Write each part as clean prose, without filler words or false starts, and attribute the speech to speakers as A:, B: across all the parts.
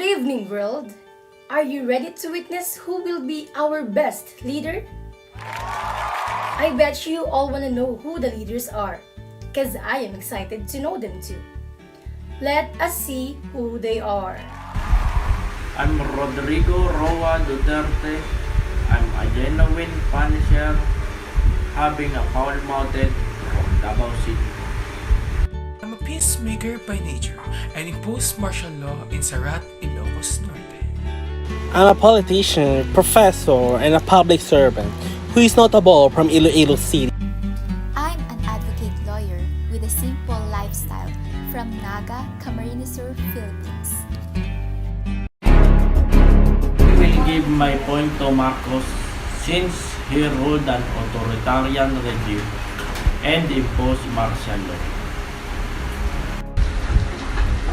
A: Good evening, world. Are you ready to witness who will be our best leader? I bet you all want to know who the leaders are, because I am excited to know them too. Let us see who they are.
B: I'm Rodrigo Roa Duterte. I'm a genuine Punisher, having a foul-mouthed from Davao City.
C: I'm a peacemaker by nature and impose martial law in Sarat, Ilocos Norte.
D: I'm a politician, professor, and a public servant who is notable from Iloilo City.
E: I'm an advocate lawyer with a simple lifestyle from Naga, Camarines Sur, Philippines.
B: I will give my point to Marcos since he ruled an authoritarian regime and imposed martial law.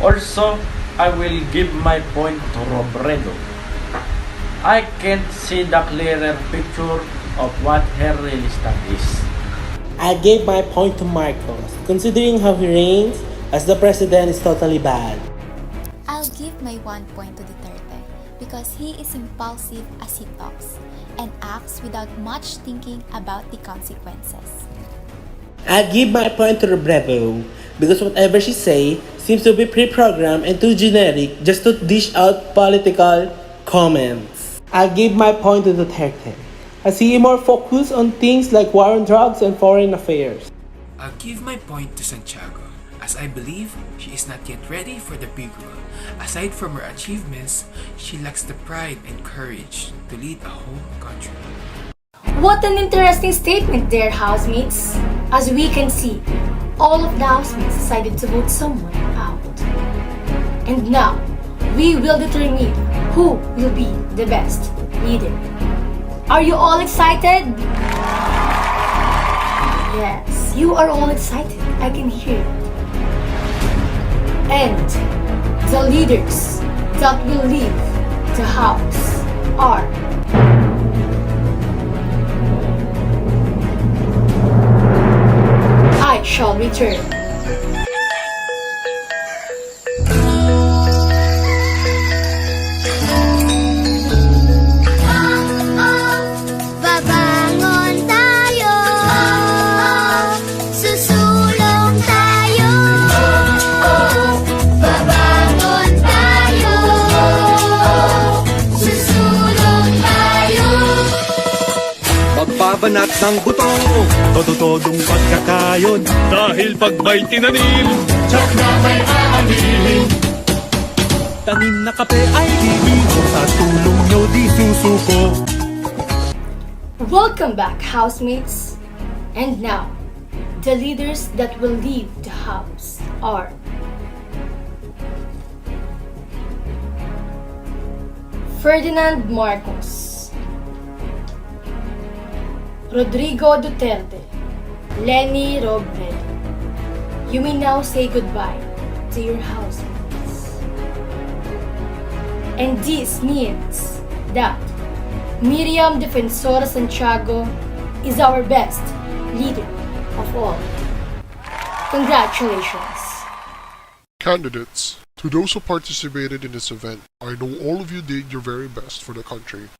B: Also, I will give my point to Robredo. I can't see the clearer picture of what her real estate is.
D: I gave my point to Marcos, considering how he reigns as the president is totally bad.
E: I'll give my 1 point to Duterte because he is impulsive as he talks and acts without much thinking about the consequences.
D: I give my point to Robredo because whatever she say seems to be pre-programmed and too generic just to dish out political comments. I give my point to Duterte. I see him more focused on things like war on drugs and foreign affairs.
C: I'll give my point to Santiago as I believe she is not yet ready for the big role. Aside from her achievements, she lacks the pride and courage to lead a whole country.
A: What an interesting statement there, housemates. As we can see, all of the housemates decided to vote someone out. And now, we will determine who will be the best leader. Are you all excited? Yes, you are all excited. I can hear it. And the leaders that will leave the house are I shall return.
F: Babangon tayo, susulong tayo. Babangon tayo, susulong tayo.
G: Magbabanat ng buto, todo-todong pagkakayod. Dahil pag may tinanim, tsak na may aanihin. Tanim na kape ay bibingko, sa tulong nyo di susuko.
A: Welcome back, housemates. And now, the leaders that will leave the house are Ferdinand Marcos, Rodrigo Duterte, Lenny Robredo. You may now say goodbye to your housemates. And this means that Miriam Defensora Santiago is our best leader of all. Congratulations.
H: Candidates, to those who participated in this event, I know all of you did your very best for the country.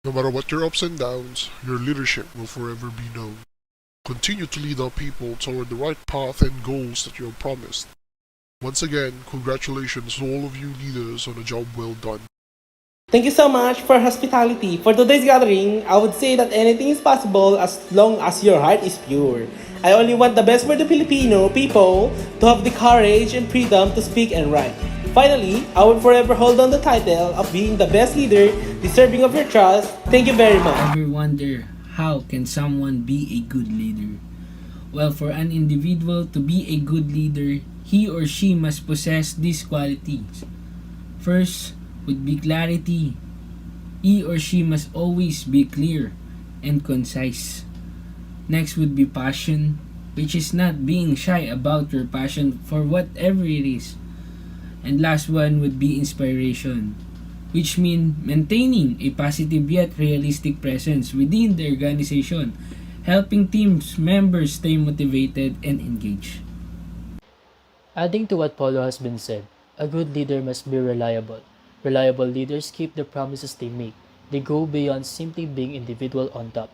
H: No matter what your ups and downs, your leadership will forever be known. Continue to lead our people toward the right path and goals that you have promised. Once again, congratulations to all of you leaders on a job well done.
D: Thank you so much for hospitality. For today's gathering, I would say that anything is possible as long as your heart is pure. I only want the best for the Filipino people to have the courage and freedom to speak and write. Finally, I will forever hold on the title of being the best leader, deserving of your trust. Thank you very much.
I: Ever wonder how can someone be a good leader? Well, for an individual to be a good leader, he or she must possess these qualities. First would be clarity. He or she must always be clear and concise. Next would be passion, which is not being shy about your passion for whatever it is. And last one would be inspiration, which means maintaining a positive yet realistic presence within the organization, helping teams members stay motivated and engaged.
J: Adding to what Paulo has been said, a good leader must be reliable. Reliable leaders keep the promises they make. They go beyond simply being individual on top.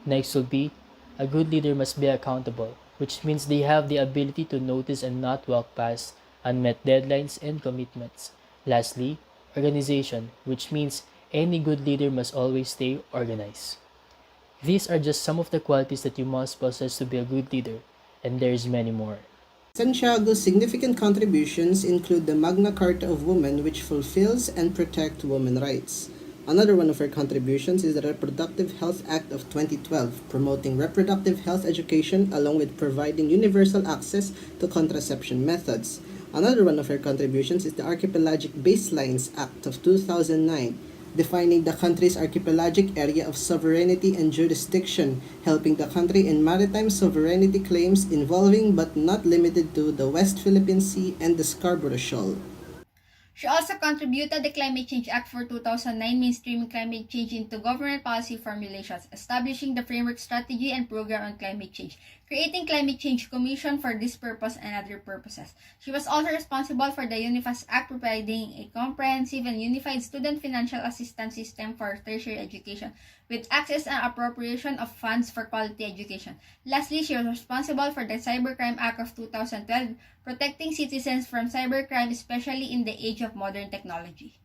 J: Next will be, a good leader must be accountable, which means they have the ability to notice and not walk past unmet deadlines and commitments. Lastly, organization, which means any good leader must always stay organized. These are just some of the qualities that you must possess to be a good leader, and there's many more.
K: Santiago's significant contributions include the Magna Carta of Women, which fulfills and protects women's rights. Another one of her contributions is the Reproductive Health Act of 2012, promoting reproductive health education along with providing universal access to contraception methods. Another one of her contributions is the Archipelagic Baselines Act of 2009, defining the country's archipelagic area of sovereignty and jurisdiction, helping the country in maritime sovereignty claims involving but not limited to the West Philippine Sea and the Scarborough Shoal.
L: She also contributed the Climate Change Act for 2009, mainstreaming climate change into government policy formulations, establishing the framework strategy and program on climate change, creating Climate Change Commission for this purpose and other purposes. She was also responsible for the UNIFAS Act, providing a comprehensive and unified student financial assistance system for tertiary education, with access and appropriation of funds for quality education. Lastly, she was responsible for the Cybercrime Act of 2012, protecting citizens from cybercrime, especially in the age of modern technology.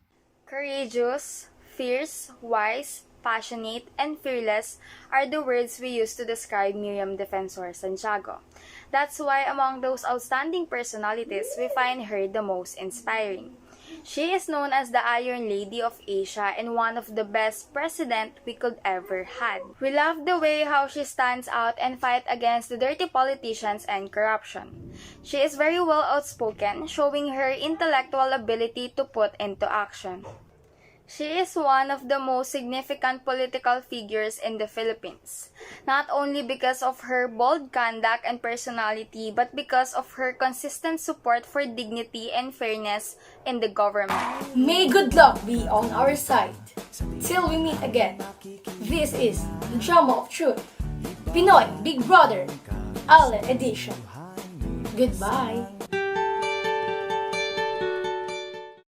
M: Courageous, fierce, wise, passionate, and fearless are the words we use to describe Miriam Defensor Santiago. That's why among those outstanding personalities, we find her the most inspiring. She is known as the Iron Lady of Asia and one of the best president we could ever had. We love the way how she stands out and fight against the dirty politicians and corruption. She is very well outspoken, showing her intellectual ability to put into action. She is one of the most significant political figures in the Philippines, not only because of her bold conduct and personality, but because of her consistent support for dignity and fairness in the government.
A: May good luck be on our side. Till we meet again, this is the Drama of Truth, Pinoy Big Brother, Ale Edition. Goodbye.